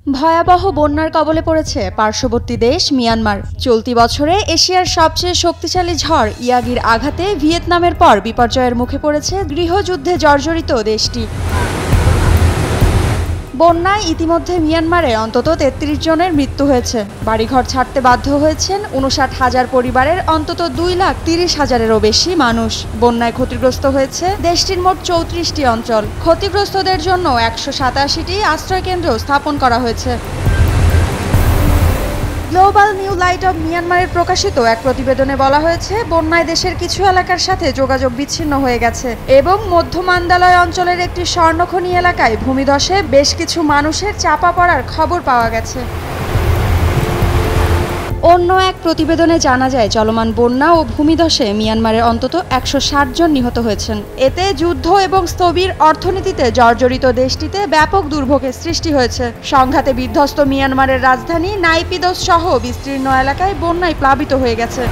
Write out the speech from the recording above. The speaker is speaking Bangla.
ভয়াবহ বন্যার কবলে পড়েছে পার্শ্ববর্তী দেশ মিয়ানমার। চলতি বছরে এশিয়ার সবচেয়ে শক্তিশালী ঝড় ইয়াগির আঘাতে ভিয়েতনামের পর বিপর্যয়ের মুখে পড়েছে গৃহযুদ্ধে জর্জরিত দেশটি। বন্যায় ইতিমধ্যে মিয়ানমারে অন্তত ৩৩ জনের মৃত্যু হয়েছে। বাড়িঘর ছাড়তে বাধ্য হয়েছেন ৫৯,০০০ পরিবারের অন্তত ২,৩০,০০০-এরও বেশি মানুষ। বন্যায় ক্ষতিগ্রস্ত হয়েছে দেশটির মোট ৩৪টি অঞ্চল। ক্ষতিগ্রস্তদের জন্য ১৮৭টি আশ্রয়কেন্দ্র স্থাপন করা হয়েছে। গ্লোবাল নিউ লাইট অব মিয়ানমারের প্রকাশিত এক প্রতিবেদনে বলা হয়েছে, বন্যায় দেশের কিছু এলাকার সাথে যোগাযোগ বিচ্ছিন্ন হয়ে গেছে এবং মধ্য মান্দালয় অঞ্চলের একটি স্বর্ণখনি এলাকায় ভূমিধসে বেশ কিছু মানুষের চাপা পড়ার খবর পাওয়া গেছে। অন্য এক প্রতিবেদনে জানা যায়, চলমান বন্যা ও ভূমিধসে মিয়ানমারের অন্তত ১৬০ জন নিহত হয়েছেন। এতে যুদ্ধ এবং স্থবির অর্থনীতিতে জর্জরিত দেশটিতে ব্যাপক দুর্ভোগের সৃষ্টি হয়েছে। সংঘাতে বিধ্বস্ত মিয়ানমারের রাজধানী নাইপিদোস সহ বিস্তীর্ণ এলাকায় বন্যায় প্লাবিত হয়ে গেছে।